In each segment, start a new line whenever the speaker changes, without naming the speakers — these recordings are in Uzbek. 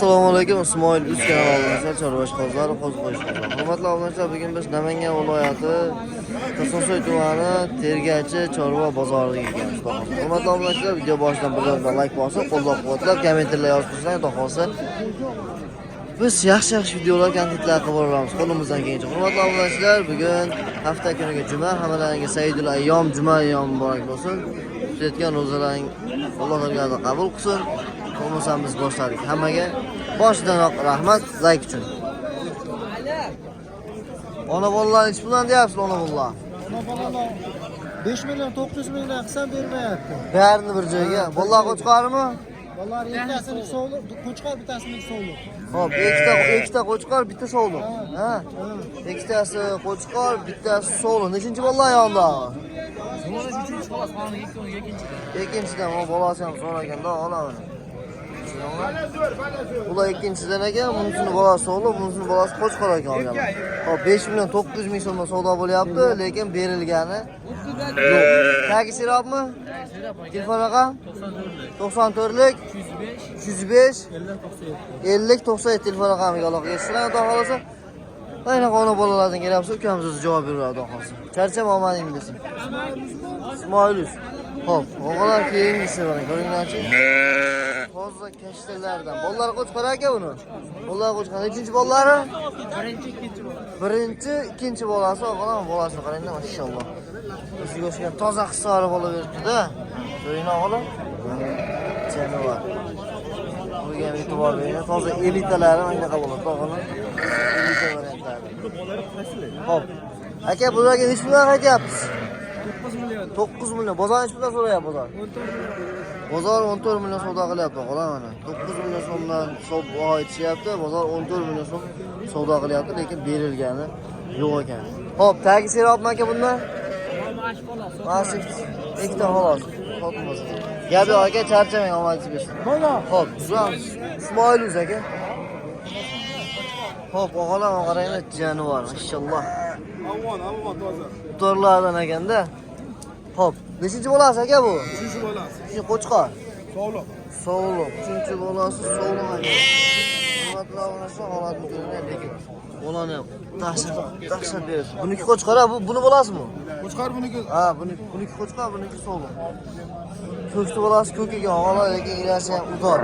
Assalomu alaykum, Ismoil Uz kanalidan chorvash qozlari, qo'ziqo'sh qozlari. Hurmatli obunachilar, bugun biz Namangan viloyati Qashqadaryo tumani Tergachi chorva bozoriga kelganmiz. Hurmatli obunachilar, video boshidan birdan like bosib, qo'llab-quvvatlab, kommentarlar yozib qo'ysangiz, xudo xolsa biz yaxshi videolar, kontentlar qilib boramiz qo'limizdan kelgancha. Hurmatli obunachilar, bugun hafta kuniga juma, hammalaringga Sayyidul ayyom, juma ayyomi muborak bo'lsin. Tutayotgan ro'zalaring Alloh taolo qabul qilsin. Bo'lmasam biz boshladik. Hammaga boshidanoq rahmat, like uchun. Ona bolalar ish bilan deyapsiz, ona bolalar.
Ona bolalar 5 million 900 million qisam bermayapti.
Barini bir joyga. Bolalar qo'chqormi?
Bolalar ikkitasining sovli, qo'chqor bittasining sovli.
Xo'p, ikkita qo'chqor, bitta sovli. Ha? Ikkitasi qo'chqor, bittasi sovli. Nechinchi bolalar yonda? Ikkinchidan bolasi ham so'raganda olamini. Ular ikkinchidan ekan, bunisini bolasi sog'liq, bunisini bolasi qo'chqor ekan olgan. Hop, 5 million 900 ming so'mdan savdo bo'lyapti, lekin berilgani yo'q. Tagi serapmi? Telefon raqam 94lik 305 50 97 telefon raqamiga aloqaga chiqing, xudo xolasa. Ayni qona bolalardan kelyapsiz, ukamiz o'zi javob beradi, xudo xolasa. Charchama omading bilsin. Ismoilus. Hop, o'g'illar keyingisi bor, ko'ringlarchi. Hozir kashtalardan. Bolalar qo'chqor aka buni. Bolalar qo'chqor. Nechinchi bolalari? Birinchi, ikkinchi bolasi, o'g'illar bolasini qaranglar, mashalloh. O'ziga o'xshagan toza hisori bola beribdi-da. Ko'ringlar o'g'illar. Janovar. Bunga e'tibor bering. Toza elitalari menga qabul qildi, o'g'illar. Elita variantlari. Hop. Aka, bularga nech pul aytyapsiz? 9 million. Bozor nech puldan so'rayapti bozor? 14 million. Bozor 14 million savdo qilyapti, qo'la mana. 9 million so'mdan savdo aytishyapti, bozor 14 million so'm savdo qilyapti, lekin berilgani yo'q ekan. Xo'p, tagi seryapmi aka bundan? Mashif. Ikkita xolos. Xo'pmiz. Gap yo'q aka, charchamang, omadingiz bersin.
Mana.
Xo'p, uzamiz. Ismoiluz aka. Xo'p, o'g'illar qaranglar, jonivar, mashalloh.
Avon toza.
Torlardan ekanda. Xo'p, nechinchi bolasi aka bu?
3-chi bolasi.
Shu qo'chqor.
Sovliq.
Sovliq. 3-chi bolasi sovliq aka. Hurmatli obunachilar, holatni ko'ringlar, lekin bolani dahshat berdi. Buniki qo'chqor, buni bolasimi?
Qo'chqor buniki.
Ha, buniki qo'chqor, buniki sovliq. Ko'kchi bolasi ko'k ekan, o'g'illar, lekin ilasi ham udor.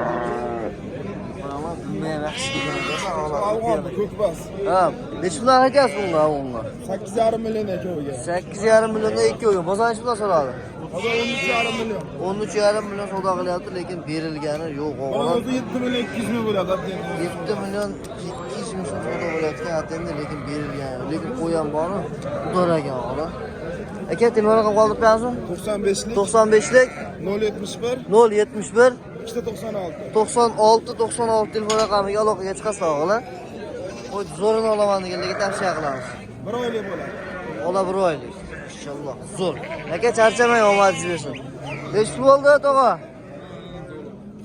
Mana bunday yaxshi degan bo'lsa,
Avon ko'kbas.
Ha, necha puldan aytyapsiz bunga avonga?
8,5 million ekan.
8,5 milliondan 2 o'yin. Bozor nech puldan so'radi?
Hozir 13,5 million.
13,5 million savdo qilyapti, lekin berilgani yo'q,
Mana
o'g'illar.
o'zi 7 million 200 ming bo'ladi.
7 million 200 ming so'm savdo bo'layotgan atenda, lekin berilgani, lekin qo'ygan bormi? Udor ekan, o'g'illar. Aka, telefon raqam qoldirib berasizmi?
95lik
95lik
071
071
96
96 telefon raqamiga aloqaga chiqasiz, o'g'illar. Qo'y zo'rini olaman deganlarga tavsiya qilamiz.
1 oylik bo'ladi.
Ola 1 oylik. Inshaalloh. Zo'r. Aka, charchamang, omadingiz bersin. Nech pul bo'ldi, tog'a?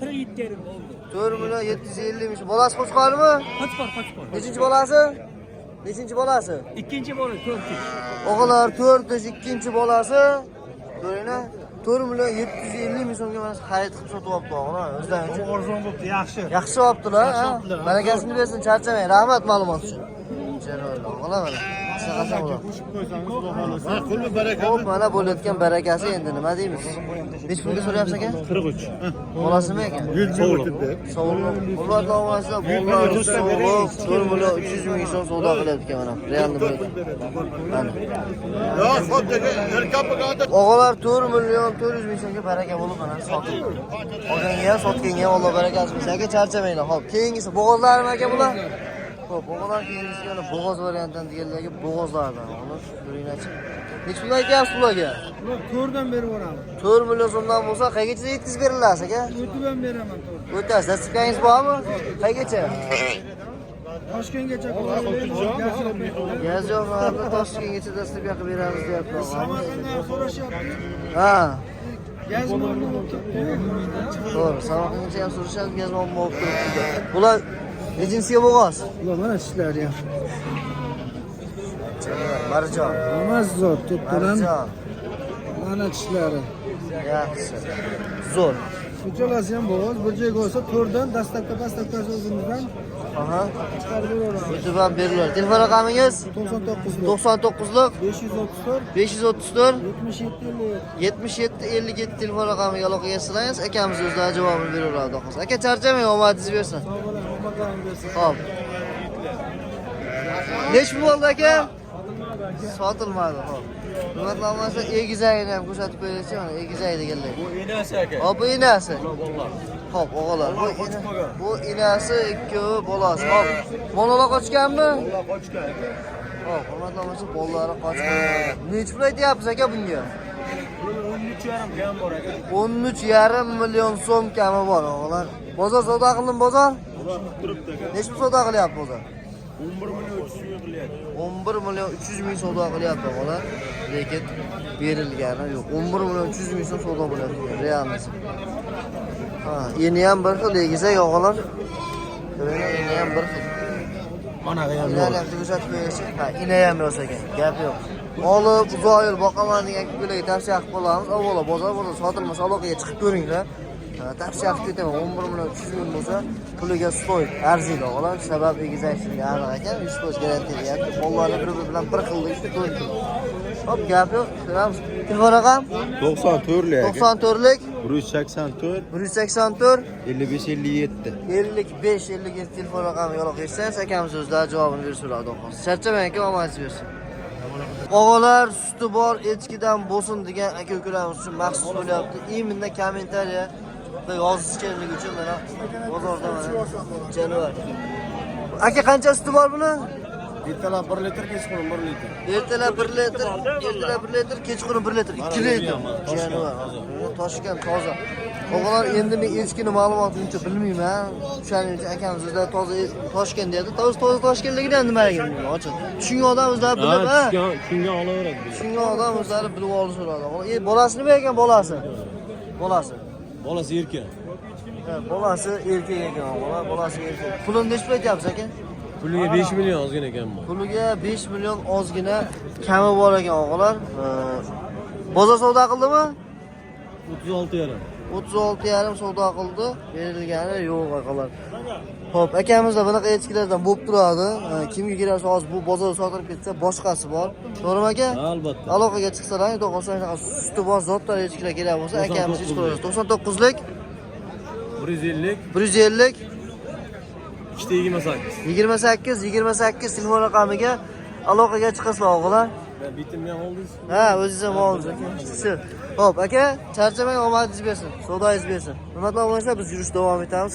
47,5 bo'ldi.
4 million 750 ming. Bolasi qo'chqormi?
Qo'chqor.
Nechinchi bolasi? Nechinchi bolasi?
Ikkinchi bola 4.
O'g'illar 4, ikkinchi bolasi. Ko'ringlar, 4 million 750 ming so'mga mana xarid qilib sotib olibdi, o'g'illar. O'zlari uchun
Arzon bo'pti, yaxshi.
yaxshi olibdilar. Barakasini bersin, charchamang. Rahmat ma'lumot uchun. Janob, o'g'illar mana. Shunaqasi bo'lar.
Qo'shib qo'ysangiz, xudo xolasa. Qulmi baraka.
Xo'p, mana bo'layotgan barakasi endi nima deymiz? Nech pulga so'rayapsiz aka?
43.
Bolasimi ekan?
Sovliq.
Sovliq. Hurmatli obunachilar, bolalar sovliq 4 million 300 ming so'm savdo qilyapti ekan mana. Realni bo'ldi. Mana. O'g'illar 4 million 400 ming so'mga baraka bo'lib mana sotildi. Olganga ham, sotganga ham Alloh barakasi bersin. Aka, charchamanglar. Xo'p, keyingisi bo'g'ozlarmi aka bular? Xo'p, o'g'illar keyingisi yana bo'g'oz variantidan deganlarga bo'g'ozlardan. Mana ko'ringlarchi. Nech pul aytyapsiz bularga?
Buni 4dan berib yuboramiz.
4 million so'mdan bo'lsa, qaygacha yetkazib berilasiz aka?
4dan beraman.
O'tasiz, dasturxoningiz bormi? Qaygacha?
Toshkentgacha
Gaz yo'q, mana Toshkentgacha dasturxon yoqib beramiz deyapmiz.
Samarqanddan so'rashyapti.
Ha.
Gaz muammo bo'lib ketdi.
To'g'ri, Samarqandgacha ham so'rashadi, gaz muammo bo'lib turibdi. Bular nechinsiga bo'g'oz?
Ular mana ishlari ham.
Marjon.
Emas zot, to'pdan
Marjon.
mana tishlari.
Yaxshi. Zo'r.
Uchalasi ham bo'g'oz, bir joyga olsa to'rdan dastlabki pastlabkasi o'zimizdan
Aha.
chiqarib beraveramiz.
YouTube'dan beriladi. Telefon raqamingiz
99
99lik
534
534
77 57.
77 57 telefon raqamiga aloqaga chiqsangiz, akamiz o'zidan javobini beraveradi xolos. Aka charchamang, omadingiz bersin.
Sog' bo'ling, omadlaring bersin.
Xo'p. Nech pul bo'ldi aka? Sotilmadi, xo'p. Hurmatli omonlar, egizagini ham ko'rsatib qo'yaylik, mana egizak deganlar.
Bu enasi aka.
Hop, bu inasi.
Bolalar.
Xo'p, o'g'illar, bu inasi, ikkovi bolasi. Xo'p. Bolalar qochganmi?
Bolalar qochgan aka.
Xo'p, hurmatli omonlar, bolalari qochgan. Nech pul aytyapsiz aka bunga?
Buni 13,5 kam bor aka.
13,5 million so'm kami bor, o'g'illar. Bozor savdo qildimi, bozor?
Ular turibdi aka.
Nech pul savdo qilyapti bozor?
11 million 300 ming qilyapti.
11 million 300 ming savdo qilyapti, o'g'illar. Lekin berilgani yo'q. 11 million 300 ming so'm savdo bo'lyapti, realnisi. Ha, endi ham bir xil egizak, o'g'illar. Endi ham bir xil.
Managa ham
Ular ham ko'rsatib qo'yishi. Ha, ina ham yo'q ekan, gap yo'q. Olib, uzoq yil boqaman degan kunlarga tavsiya qilib qolamiz. Avvalo bozor sotilmasa aloqaga chiqib ko'ringlar. Tavsiya qilib ketaman, 11 million 300 ming bo'lsa, puliga stoy arziydi, o'g'illar. Sabab egizakchiga aniq ekan, 100% garantiya deyapti. Bolalar bir-biri bilan bir xillikda ko'rdi. Hop, gap yo'q. Ko'ramiz. Telefon raqam
94lik aka.
94lik
184
184
55 57.
55 57 telefon raqamiga aloqa qilsangiz, akamiz o'zida javobini berishadi, xolos. Charchamang aka, omadingiz bersin. O'g'illar suti bor, echkidan bo'lsin degan aka-ukalarimiz uchun maxsus bo'lyapti. Iminda kommentariya va yozishganligi uchun mana bozorda mana janavar. Aka qancha suti bor buni?
Ertalab 1 litr, kechqurun 1 litr.
Ertalab 1 litr, kechqurun 1 litr, 2 litr. Janavar. Toshkent toza. O'g'illar, endi men echkini ma'lumotini uncha bilmayman. Shuning uchun akamiz o'zida toza Toshkent deydi. Toza Toshkentligini ham nimaligini bilmayman, ochib. Tushungan odam o'zlari bilib, ha.
Tushungan olaveradi.
Tushungan odam o'zlari bilib olishi so'radi. Bolasi nima ekan, bolasi? Bolasi.
Bolasi erkak.
Ha, bolasi erkak ekan, o'g'illar, bolasi erkak. Pulini nechta aytyapsiz aka?
Puliga 5 million ozgina ekan bu.
Puliga 5 million ozgina kami bor ekan, o'g'illar. Bozor savdo qildimi?
36,5.
36,5 savdo qildi, berilgani yo'q, o'g'illar. Xo'p, akamizda bunaqa echkilardan bo'lib turadi. Kimga kerak hozir bu bozor sotilib ketsa, boshqasi bor. To'g'rimi aka?
Albatta.
Aloqaga chiqsalar, xudo xohlasa shunaqa suti bor zotlar echkilar kerak bo'lsa, akamiz ish qilamiz. 99lik
150
150
228.
28 telefon raqamiga aloqaga chiqasizlar, o'g'illar.
Ben bitim ham oldingiz.
Ha, o'zingiz ham oldingiz aka. Sir. Xo'p, aka, charchamang, omadingiz bersin. Savdoyingiz bersin. Hurmatli obunachilar, biz yurish davom etamiz.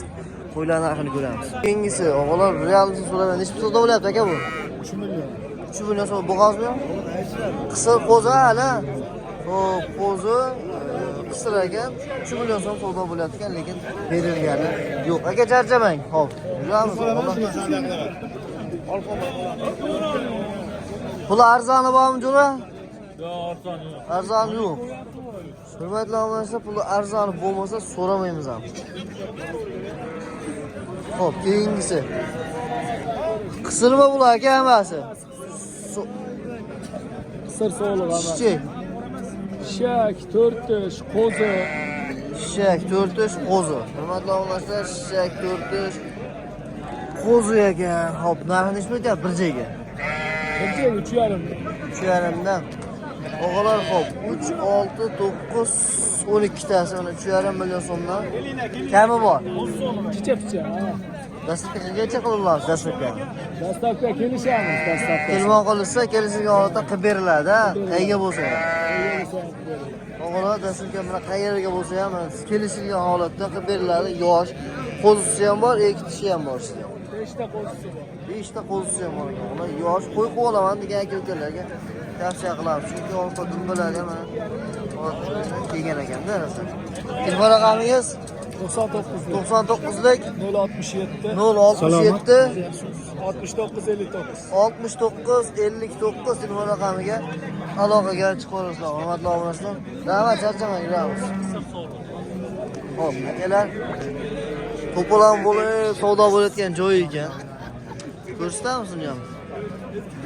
Qo'ylar narxini ko'ramiz. Keyingisi, o'g'illar, realni so'raman. Nechta savdo bo'lyapti aka bu?
3 million.
3 million so'm bo'g'ozmi? Qisir qo'zi hali. Xo'p, qo'zi qisir ekan. 3 million so'm savdo bo'lyapti ekan, lekin berilgani yo'q. Aka, charchamang. Xo'p, yuramiz. Pul arzoni bormi, jo'ra?
Yo'q,
Arzon yo'q. Hurmatli obunachilar, puli arzon bo'lmasa so'ramaymiz ham. Xo'p, keyingisi. Qisirma bular aka hammasi.
Qisir sog'liq
Shishak.
Shak, 4 tish, qo'zi.
Shishak 4 tish qo'zi. Hurmatli obunachilar, shishak 4 tish qo'zi ekan. Xo'p, narxi nechta aytyapti bir joyga?
Bir joyga 3,5.
3,5dan. O'g'illar, xo'p, 3, 6, 9, 12 tasi, mana 3,5 million so'mdan kami bor.
Picha.
Dastlabki qancha qilinadi dastlabki?
Dastlabki kelishamiz, dastlabki.
Telefon qilsa, kelishilgan holatda qilib beriladi, ha, qayerga bo'lsa ham. O'g'illar, dastlabki mana qayerga bo'lsa ham kelishilgan holatda qilib beriladi. Yosh, qo'zisi ham bor, ikkisi ham bor.
5 ta qo'zisi bor.
5 ta qo'zisi ham bor. Ular yosh, qo'y qolaman degan aka-ukalarga tavsiya qilamiz. Chunki orqa dumbalarga mana kelgan ekanda, rosa. Telefon raqamingiz 99lik
067
067
69 59.
69 59 telefon raqamiga aloqaga chiqaverasizlar, hurmatli obunachilar. Rahmat, charchamang, yuramiz. Xo'p, akalar, to'polon bo'lib, savdo bo'layotgan joyi ekan. Ko'rsatamiz uni ham.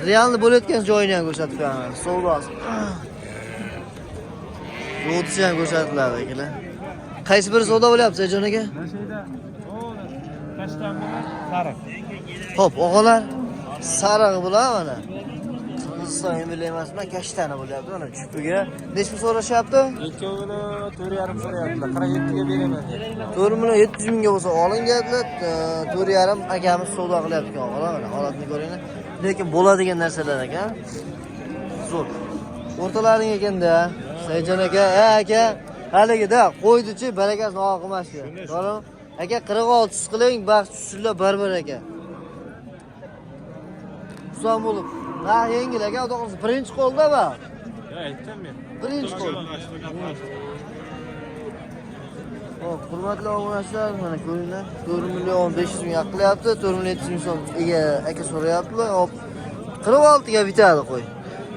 Realni bo'layotgan joyini ham ko'rsatib qo'yaman. Savdosi. Yo'tisi ham ko'rsatiladi akalar. Qaysi biri savdo bo'lyapti Jon aka?
Sariq.
Xo'p, o'g'alar sariq bilan mana Qirg'iziston emili emasmi, kashtani bo'lyapti mana chupiga. Nechta so'rashyapti?
Ikkovini 4,5 so'rayaptilar. 47 ga beraman.
4,700 mingga bo'lsa olinganlar, 4,5 akamiz savdo qilyapti o'g'alar mana holatni ko'ringlar. Lekin bo'ladigan narsalar ekan. Zo'r. O'rtalaring ekanda, Sayjon aka, aka, haligida qo'ydichi, barakasini oqimashdi. To'g'rimi? Aka 46 qiling, baxt tushinglar barbar aka. Xursand bo'lib. Ha, yengil aka, xudo qolsa birinchi qo'lda ba.
Aytdim men.
Birinchi qo'l. Hop, hurmatli obunachilar, mana ko'ringlar. 4,500 ming qilyapti, 4,700 ming so'm aka so'rayaptilar. Hop, 46 ga bitadi qo'y.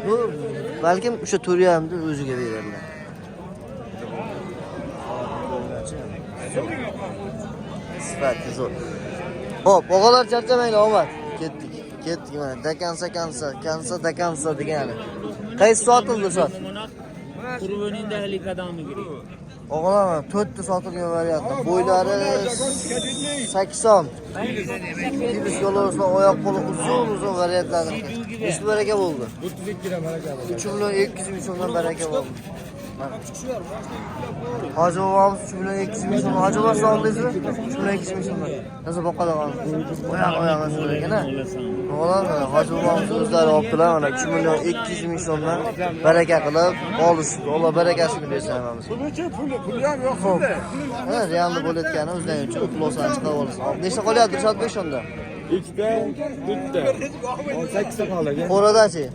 Bu balkim o'sha 4,5 ni o'ziga beradilar. Sifati zo'r. Hop, o'g'alar charchamanglar, omad. Ketdik mana. Dakansa degani. Qaysi sotildi sot?
Quruvning dahlikadami kerak.
O'g'alar 4 ta sotilgan variantda. Bo'ylari 80. Kibis yo'llarida oyoq qo'li uzun variantlar. Nechta baraka bo'ldi?
32 ga baraka bo'ldi.
3,200 ming so'mdan baraka bo'ldi. Hoji bobomiz 3,200 ming so'm. Hoji bobosi oldingizmi? 3,200 ming so'm. Nasıl boqadigan? Oyoq so'ragan-a. O'g'lar Hoji bobomiz o'zlari olibdilar mana 3,200 ming so'mdan baraka qilib olishdi. Alloh barakasini bersin hammamiz.
Puli ham yo'q sizda.
Ha, realni bo'layotgani o'zdan uchun pulosani chiqarib olasiz. Nechta qolyapti Shodbek shunda?
2 ta, 3 ta. 18 ta qolgan.
Qo'radachi?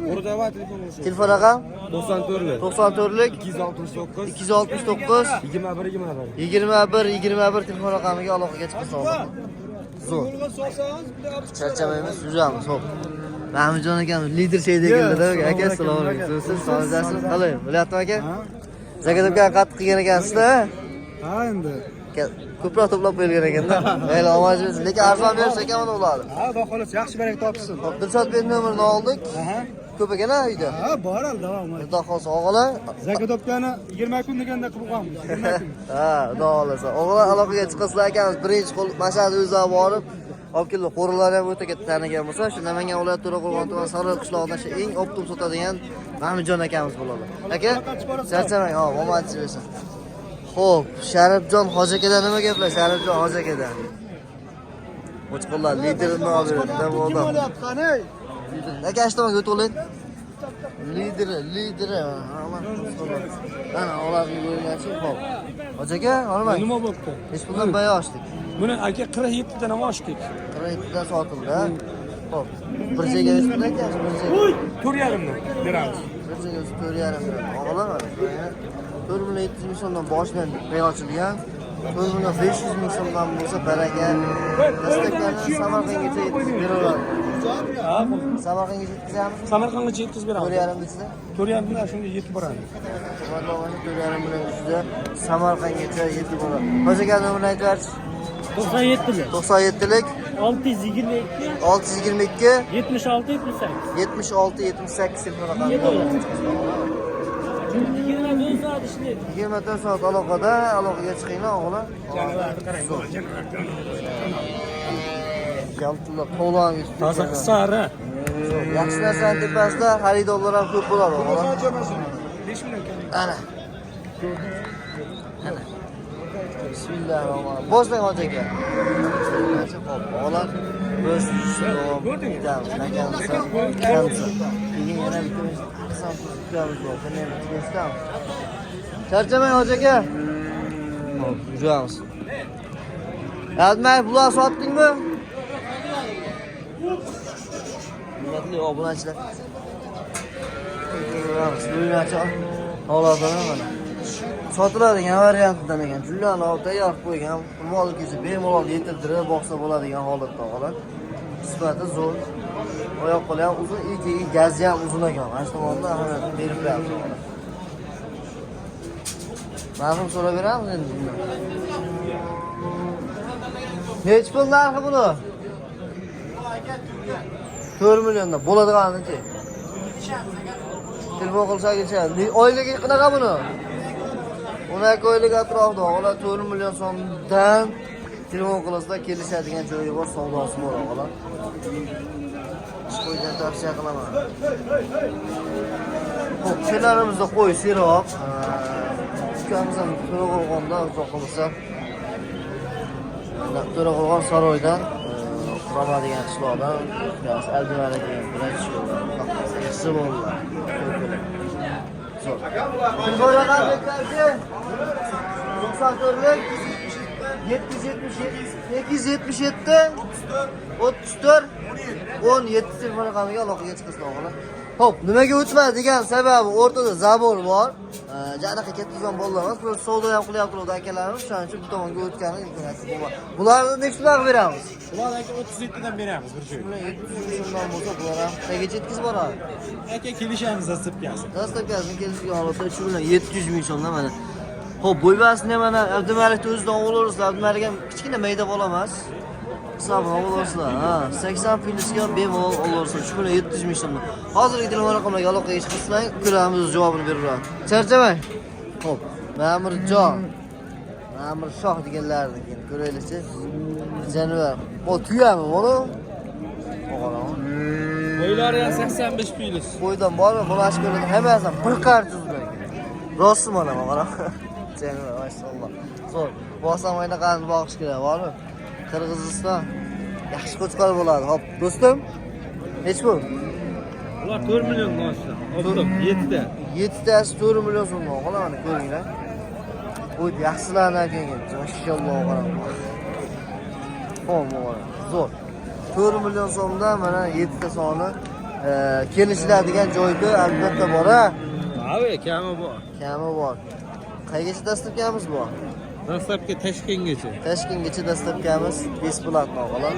Burada va telefon o'sha.
Telefon raqam
94lik
94lik
269
269
21
21 telefon raqamiga aloqaga chiqsa bo'ladi. Zo'r. Charchamaymiz, yuramiz. Xo'p. Rahimjon akam lider sheyda keldi-da, aka. Assalomu alaykum. Siz sog'inasiz? Qalay? Bo'lyapti aka? Zakatobga qattiq qilgan ekansizda?
Ha, endi.
Ko'proq to'plab qo'yilgan ekanda. Mayli, omazingiz, lekin arzon bersa ekan uni bo'ladi.
Ha, xudo xohlasa yaxshi barak topsin.
Xo'p, Dilshodbek nomerini oldik.
Aha.
Ko'p ekan uyda.
Ha, bor al, davom et.
Xudo xohlasa, o'g'lar.
Zakatobkani 20 kun deganda qilib qo'yamiz. 20 kun.
Ha, xudo xohlasa. O'g'lar aloqaga chiqasizlar akamiz birinchi qo'l mashhad o'ziga borib, olib keldi. Qo'riqlar ham o'ta katta tanigan bo'lsa, shu Namangan viloyati To'raqo'rg'on tumani Sariq qishlog'idan shu eng optim sotadigan Mahmudjon akamiz bo'ladi. Aka, charchamang, hop, omadingiz bo'lsin. Xo'p, Sharifjon Hoji akadan nima gaplar? Sharifjon Hoji akadan. O'chqonlar liderini olib beradi, bo'ldi.
Qani?
Aka, ashtomaga o'tib oling. Lideri. Ana, olarni ko'rganchi, xo'p. Hoji aka, olmang.
Nima bo'pti?
Hech puldan bayo ochdik.
Buni aka 47 dan ham ochdik.
47 dan sotildi. Xo'p. Bir joyga hech pul aytasiz, bir joyga.
4,5 dan beramiz.
Bir joyga 4,5 o'g'lar. 4,700 ming so'mdan boshdan bayo ochilgan. 4,500 ming so'mdan bo'lsa baraka. Dastaklarni Samarqandgacha yetkazib beraveradi. Samarqandgacha yetkazamiz.
Samarqandgacha yetkazib beramiz.
4,5 ichida.
4,5 bilan shunga yetib boradi.
Vallahi 4,5 bilan ichida Samarqandgacha yetib boradi. Hoji aka nomerini aytib
97lik.
97lik
622
622
76 78.
76 78 telefon raqami.
24 soat ishlaydi.
24 soat aloqaga chiqinglar o'g'lar. Kaltlar qo'ldan
Toza qisari.
Yaxshi narsani tepasida xaridorlar ham ko'p bo'ladi o'g'lar. Ana. Bismillahirrohmanirrohim. Boshlang hoji aka. Xo'p, o'g'lar biz ko'rdingizmi? Nakamsa. Keyin yana bitta qisam tutamiz bor. Qanday tushamiz? Charchamang hoji aka. Xo'p, yuramiz. Admay bular sotdingmi? Hurmatli obunachilar. Yuramiz. Buyurachon. Holatini mana. Sotiladigan variantidan ekan. Jullarni olib tayyor qo'ygan, mol kelsa bemalol yetiltirib boqsa bo'ladigan holatda o'g'lar. Sifati zo'r. Oyoq qo'li ham uzun, etigiga gazi ham uzun ekan. Mana shu tomonda ahamiyatni berib qo'yamiz. Narxini so'rab beramiz endi bundan. Nech pul narxi buni? 4 milliondan bo'ladiganichi. Telefon qilsa kelsa, oyligi qanaqa buni? 12 oylik atrofida o'g'lar 4 million so'mdan telefon qilasizlar, kelishadigan joyi bor, savdosi bor o'g'lar. Ish qo'ydan tavsiya qilaman. Xo'p, kelarimizni qo'y seroq. Ukamiz ham To'raqo'rg'onda uzoq bo'lsa. To'raqo'rg'on Saroydan Qurama degan qishloqdan ukamiz Aldimali degan birinchi yo'ldan yaxshi bo'ldilar. Zo'r. Telefon raqami aytsanchi? 94lik 777 34 17 telefon raqamiga aloqaga chiqasizlar o'g'lar. Xo'p, nimaga o'tmadi degan sababi o'rtada zabor bor. Janaqa katta bolalar emas, biz savdo ham qilyapmiz akalarimiz, shuning uchun bu tomonga o'tgani imkoniyati bor. Bularni necha vaqt beramiz?
Ularga 37 dan beramiz bir joy.
700 so'mdan bo'lsa, bular ham tagiga yetkazib boradi.
Aka kelishamiz dastlabkasi.
Dastlabkasini kelishgan holatda 3 million 700 ming so'mdan mana. Xo'p, bo'ybasini ham mana Abdumalikning o'zidan o'g'ilsizlar. Abdumalik ham kichkina mayda bola emas. Hisobini o'g'ilsizlar. Ha, 80 plyusga bemalol olursiz. 3 million 700 ming so'mdan. Hozirgi telefon raqamiga aloqaga chiqsanglar, ko'ramiz javobini beramiz. Charchamang. Xo'p, Ma'murjon. Ma'mur Shoh deganlarni keyin ko'raylikchi. Janvar. Bu tuyami buni? O'g'alam.
Qo'ylari ham 85 plyus.
Qo'ydan bormi? Xulosa ko'radi. Hammasidan bir qarz uzgan. Rostmi mana o'g'alam? Janvar, maşallah. Zo'r. Bosam o'ynaqani boqish kerak, bormi? Qirg'iziston yaxshi qo'chqor bo'ladi. Hop, do'stim. Nech bu?
Ular 4 million oshdi. Oldim, 7 ta.
7 tasi 4 million so'm o'g'alam, mana ko'ringlar. Bu yaxshilardan kelgan. Maşallah o'g'alam. Xo'p, o'g'alam. Zo'r. 4 million so'mdan mana 7 ta soni kelishiladigan joyda albatta bor a.
Abi, kami bor.
Kami bor. Qaygacha dastlabkamiz bor?
Dastlabki Toshkentgacha.
Toshkentgacha dastlabkamiz besplatno o'g'alam.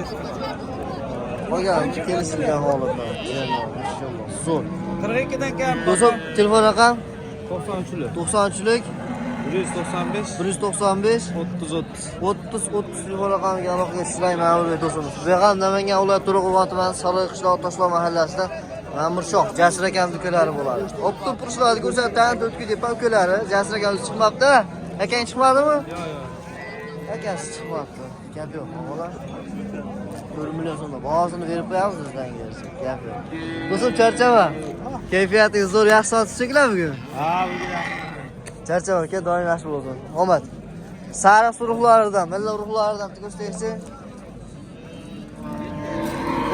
Qolgan kelishilgan holatda. Maşallah. Zo'r.
42 dan kam.
Do'stim, telefon raqam
93lik.
93lik
195
195 30 telefon raqamiga aloqaga tushlang Ma'murbek do'stimiz. Bu ham Namangan viloyati To'raqo'rg'on tumani Saroy qishloq Toshloq mahallasida Ma'mur Shoh Jasir akam do'konlari bo'ladi. Opto pushlarni ko'rsatdan o'tki deb ukalari Jasir akam chiqmabdi. Akang chiqmadimi?
Yo'q, yo'q.
Akasi chiqmabdi. Gap yo'q, o'g'lar. 4 million so'mda bahosini berib qo'yamiz bizdan kelsa. Gap yo'q. Do'stim charchama. Kayfiyatingiz zo'r, yaxshi sotishinglar bugun.
Ha, bugun.
Charchama aka, doim yaxshi bo'lsin. Omad. Sariq urug'laridan, milla urug'laridan ko'rsataychi.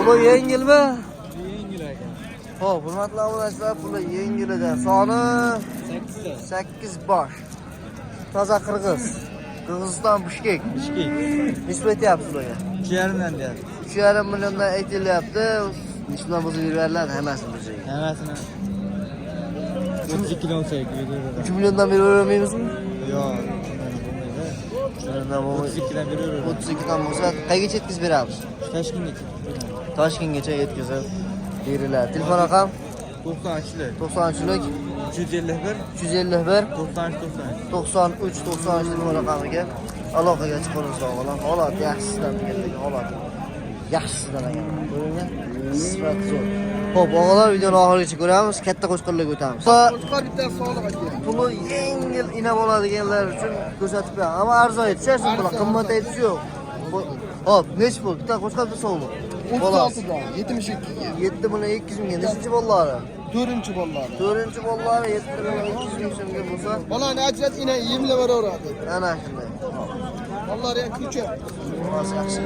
Bu yengilmi?
Yengil aka.
Xo'p, hurmatli obunachilar, bu yengilidan soni
8 ta.
8 bosh. Toza qirg'iz. Qirg'iziston Bishkek.
Bishkek.
Nechta aytyapsiz ularga?
2,5 dan deyapti.
2,5 milliondan aytilyapti. Nechtadan buzib berganlar hammasini bir joyga.
Hammasini 32 dan olsak,
3 milliondan beravermaymizmi?
yo'q.
Shundan bo'lmay
32 dan beraveradi.
32 dan bo'lsa, qaygacha yetkazib beramiz?
Toshkentgacha.
Toshkentgacha yetkazib beriladi. Telefon raqam
93lik.
93lik
351
351
93
93 telefon raqamiga aloqaga chiqaringiz o'g'lim. Holat yaxshisidan keldik, holat. Yaxshisidan ekan. Ko'ringlar. Sifat zo'r. Xo'p, o'g'illar videoni oxirigacha ko'ramiz, katta qo'shqirlarga o'tamiz.
Qo'chqor bittasi sog'liq aka.
Puli yengil ina bo'ladiganlar uchun ko'rsatib beraman. Ammo arzon aytishasiz, bular qimmat aytishi yo'q. Hop, nech pul? Bitta qo'shqor bitta sog'liq.
36 dan 72 ga.
7 million 200 mingga nechinchi bollari?
4-chi bollari.
4-chi bollari 7 million 200 ming so'mga bo'lsa,
Bolani ajrat ina yemlab beraveradi.
ana shunday.
Bollari ham kucha.
Rosa yaxshi.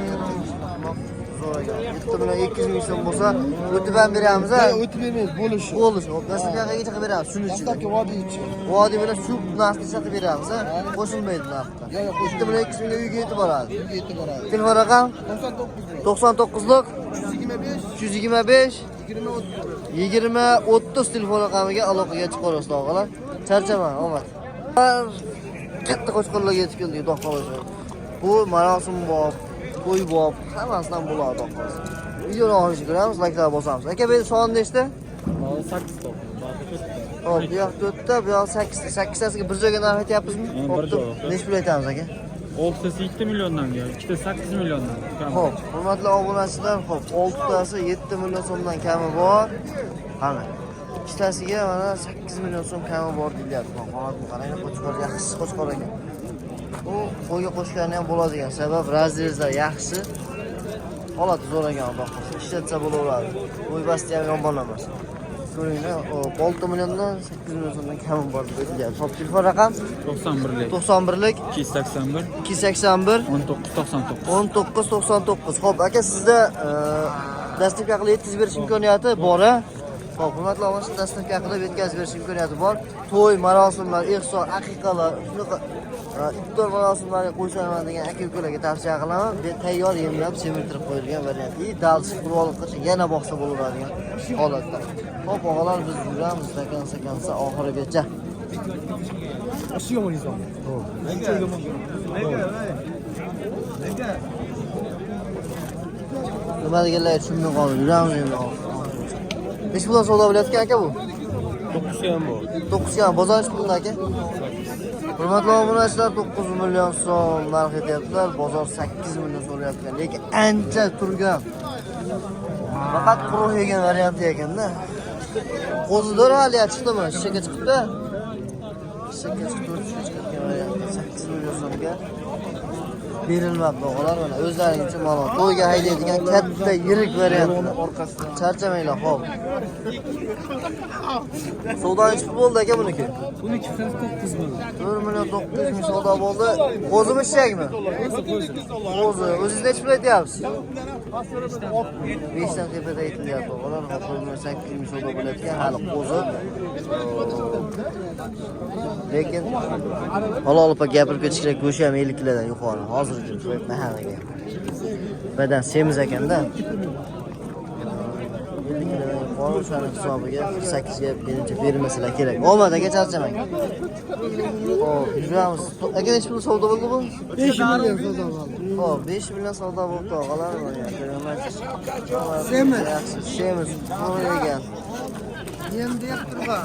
Zo'r ekan. 7 million 200 ming so'm bo'lsa, o'tib ham beramiz a.
O'tib bermaymiz, bo'lishi.
Bo'lish. Dastlabkiga chiqib beramiz, shuning uchun.
Dastlabki vodiy-chi.
Vodiy bilan shu narxni sotib beramiz a. Qo'shilmaydi narxda.
Yo'q,
7 million 200 mingga uyga yetib boradi.
yetib boradi.
Telefon raqam
99
99lik
325
325
20
20 30 telefon raqamiga aloqaga chiqarasiz o'g'illar. Charchama, omad. Katta qo'shqorlarga yetib keldik, xudo xohlasa. Bu marosim bor, to'y bor, hammasidan bo'ladi, xudo xohlasa. Videoni oxirigacha ko'ramiz, layklar bosamiz. Aka, bu son nechta?
8 ta.
Hop, bu yoq 4 ta, bu yoq 8 ta. 8 tasiga bir joyga narx aytyapmizmi?
Bir joy.
Nech pul aytamiz aka?
6tasi 7 milliondan gel, 2ta 8 milliondan.
Xo'p, hurmatli obunachilar, xo'p, 6 tasi 7 million so'mdan kami bor. Qani. Ikkitasiga mana 8 million so'm kami bor deyilyapti. Holatni qarang, qo'chqor yaxshi qo'chqor ekan. U qo'yga qo'shgani ham bo'ladigan sabab razrezlar yaxshi. Holati zo'r ekan, xudo xohlasa. Ishlatsa bo'laveradi. Qo'y basti ham yomon emas. Ko'ringlar, 6 milliondan 8 million so'mdan kami bor deyilyapti. Hop, telefon raqam
91lik
91lik
281
281
1999.
1999. Xo'p, aka sizda dastlabki qilib yetkazib berish imkoniyati bor-a? Xo'p, hurmatli obunachilar, dastlabki qilib yetkazib berish imkoniyati bor. To'y, marosimlar, ehson, aqiqalar, shunaqa iftor marosimlariga qo'shaman degan aka-ukalarga tavsiya qilaman. Tayyor yemlab, semirtirib qo'yilgan variant. Dalsiz qurib olib qilsa yana boqsa bo'laveradigan holatda. Xo'p, og'alar biz yuramiz sakansa oxirigacha. Nima deganlar tushunmay qoldim. Yuramiz endi. Necha puldan savdo bo'layotgan aka bu?
9 ham bor.
9 ham bozorish pulda aka. Hurmatli obunachilar, 9 million so'm narx etyaptilar. Bozor 8 million so'rayotgan, lekin ancha turgan. Faqat quruq yegan varianti ekanda. Qo'zidir hali chiqdimi? Shishaka chiqdi. Shishaka chiqgan varianti 8 million so'mga berilmabdi og'alar. Mana o'zlaringiz ma'lum. To'yga haydaydigan katta yirik variant orqasidan charchamanglar, xo'p. Savdo nechta bo'ldi aka buniki?
Buniki 49 million.
4 million 900 ming savdo bo'ldi. Qo'zimi ishakmi? Qo'zi. O'zingiz nechta pul aytyapsiz? 5 dan tepada aytilyapti. Og'alar, xo'p, 8 ming savdo bo'layotgan hali qo'zi. Lekin halol opa gapirib ketish kerak, go'sht ham 50 kilodan yuqori. Hozirgi mahallaga. Badan semiz ekanda. 50 kilodan yuqori o'shaning hisobiga 8 ga menimcha bermasalar kerak. Omad aka, charchamang. Xo'p, yuramiz. Aka nechta pul savdo bo'ldi bu?
5 million savdo bo'ldi.
Xo'p, 5 million savdo bo'ldi og'alar.
Semiz.
Yaxshi, semiz. Qo'ygan.
Yem deb turba.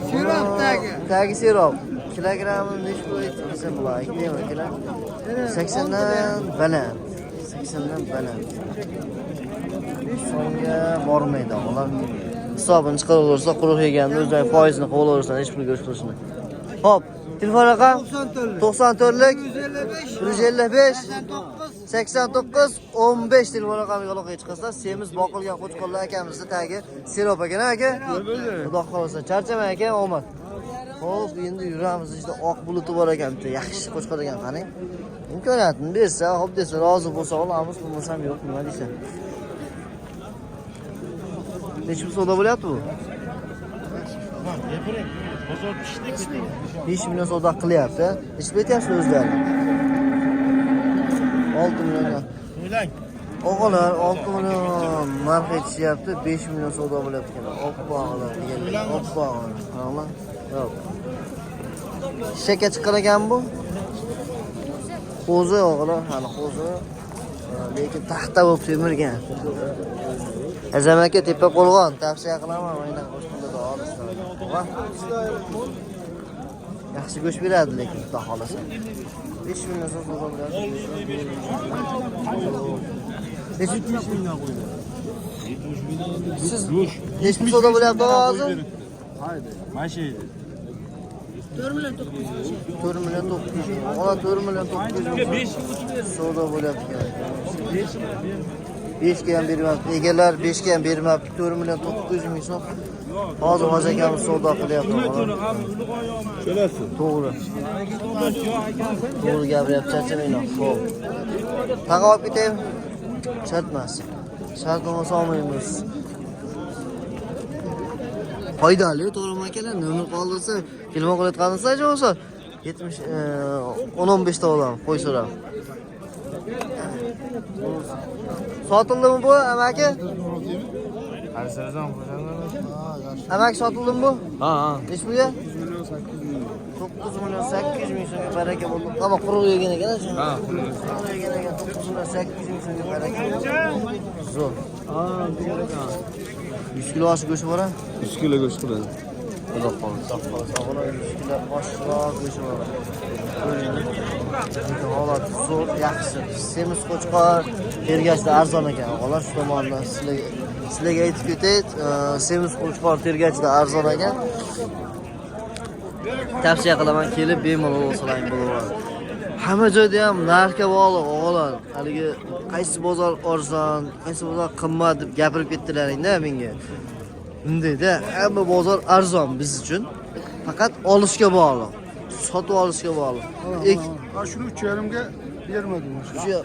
Sirop tagi.
Tagi sirop. Kilogrammi nechta pul aytsa bo'ladi? Aytmayman aka. 80 dan baland. 80 dan baland. 5 so'mga bormaydi og'alar. Hisobini chiqaraversa, quruq yeganni o'zining foizini qolaversa, hech pul go'sht qilishni. Xo'p, telefon raqam 94lik 155 89 15 telefon raqamiga aloqaga chiqasizlar. Semiz boqilgan qo'chqorlar akamizni tagi sirop ekan aka. Xudo xolasa charchamang aka, omad. Xo'p, endi yuramiz. Işte oq buluti bor ekan, bitta yaxshi qo'chqor ekan, qarang. Imkoniyatini bersa, xo'p desa, rozi bo'lsa olamiz, bo'lmasam yo'q, nima deysan? Necha pul savdo bo'lyapti bu? 5 million savdo qilyapti. Necha pul aytyapsiz o'zlari? 6 million. Og'alar 6 million narx aytishyapti, 5 million savdo bo'lyapti ekan. Oppa og'alar deganlar. Oppa og'alar. Yo'q. Shaka chiqqan ekan bu. Qo'zi og'alar, hali qo'zi. Lekin taxta bo'lib semirgan. Azam aka tepa qo'lg'on, tavsiya qilaman, mana qo'shqonda olisdan. Yaxshi go'sht beradi, lekin xudo xolasa. 5 million so'm bo'ladi. Siz necha pul savdo bo'lyapti hozir?
Haydi. Mashina.
4 million 900. 4 million 900. Ola 4 million 900. Savdo bo'lyapti. 5 ga ham beryapti. Egalar 5 ga ham beryapti. 4 million 900 ming so'm. Hozir hozirgamiz savdo qilyapti.
Kelasiz.
To'g'ri. To'g'ri gapiryapti, charchamanglar. Xo'p. Taqa olib ketaymi? Shart emas. Shart bo'lmasa olmaymiz. Foydali, to'g'rimi akalar? Nomer qoldirsa, telefon qilayotganingizda bo'lsa 70 15 ta olam, qo'y so'rab. Sotildimi bu, amaki? Amaki sotildimi bu?
Ha.
Necha pulga? 9 million 800 ming so'mga baraka bo'ldi. Ama quruq yegan ekan.
Ha,
quruq yegan ekan. 9 million 800 ming so'mga baraka. Zo'r. 100 kilo osh go'shti bor-a?
100 kilo go'sht qiladi.
Xudo xolasa, og'lar 100 kilo oshroq go'shti bor. Holat zo'r, yaxshi. Semiz qo'chqor, tergashda arzon ekan. Og'lar shu tomondan sizlarga Sizlarga aytib ketaylik, semiz qo'chqor tergachida arzon ekan. Tavsiya qilaman, kelib bemalol olsalaring bo'laveradi. Hamma joyda ham narxga bog'liq o'g'lon. Haligi qaysi bozor arzon, qaysi bozor qimmat deb gapirib ketdilaring-da menga. Bundayda hamma bozor arzon biz uchun. Faqat olishga bog'liq. Sotib olishga bog'liq.
Ha shuni 3,5 ga bermadim.
Shu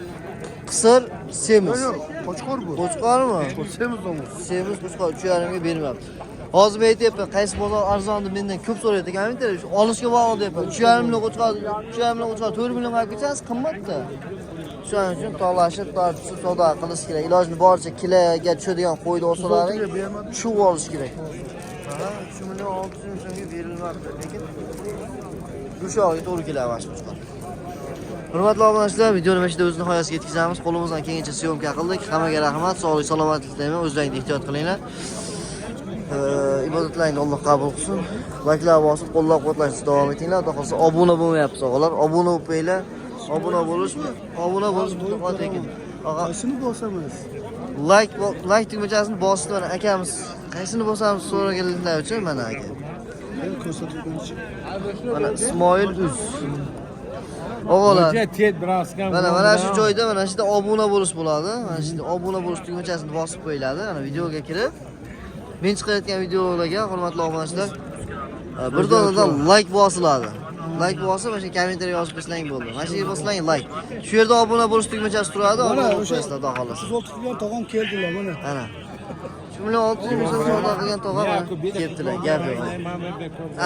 qisir semiz.
Yo'q, qo'chqor bu.
Qo'chqormi?
Semiz domuz.
Semiz qo'chqor 3,5 ga bermayapti. Hozir men aytyapman, qaysi bozor arzon deb mendan ko'p so'raydi ekan, shu olishga bog'liq deyapman. 3,5 million qo'chqor, 3,5 million qo'chqor 4 million olib ketsangiz qimmatda. Shuning uchun tolashib, tortishib savdo qilish kerak. Ilojini boricha kiloga tushadigan qo'yni olsalaring, shu olish kerak. Ha, 3 million 600 ming so'mga berilmoqda, lekin go'shog'iga to'g'ri keladi mana shu qo'chqor. Hurmatli obunachilar, videoni mana shu o'z nihoyasiga yetkazamiz. Qo'limizdan kelgancha syomka qildik. Hammaga rahmat, sog'lik, salomatlik tilayman. O'zlaringizni ehtiyot qilinglar. Ibodatlaringizni Alloh qabul qilsin. Layklar bosib, qo'llab-quvvatlashni davom etinglar. Xudo xohlasa obuna bo'lmayapsiz, o'g'illar. Obuna bo'linglar. Obuna bo'lish mutlaqo tekin.
Qaysini bosamiz?
Like tugmachasini bosib, mana akamiz qaysini bosamiz so'raganlar uchun mana aka.
Ko'rsatuvchi.
Mana Ismoil Uz. O'g'illar. Mana shu joyda mana shu yerda obuna bo'lish bo'ladi. Mana shu yerda obuna bo'lish tugmachasini bosib qo'yiladi. Mana videoga kirib, men chiqayotgan videolarga hurmatli obunachilar, bir donadan like bosiladi. Like bosib, mana shu kommentariy yozib qo'ysang bo'ldi. Mana shu yerga boslang like. Shu yerda obuna bo'lish tugmachasi turadi, obuna bo'lsangizlar, xudo xolasa.
Siz o'tib tog'am keldilar mana.
Ana. Shu bilan 600 ming so'm savdo qilgan tog'a kelibdilar, gap yo'q.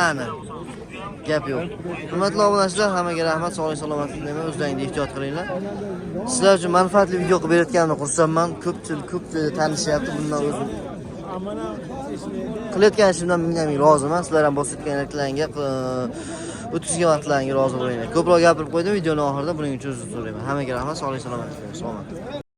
Ana. Gap yo'q. Hurmatli obunachilar, hammaga rahmat, sog'lik, salomatlik tilayman. O'zlaringizni ehtiyot qilinglar. Sizlar uchun manfaatli video qilib berayotganimni xursandman. Ko'p tanishyapti bundan o'zim. Qilayotgan ishimdan ming roziman. Sizlar ham bosayotgan reklamanga o'tkazgan vaqtlaringga rozi bo'linglar. Ko'proq gapirib qo'ydim videoning oxirida, buning uchun uzr so'rayman. Hammaga rahmat, sog'lik, salomatlik tilayman.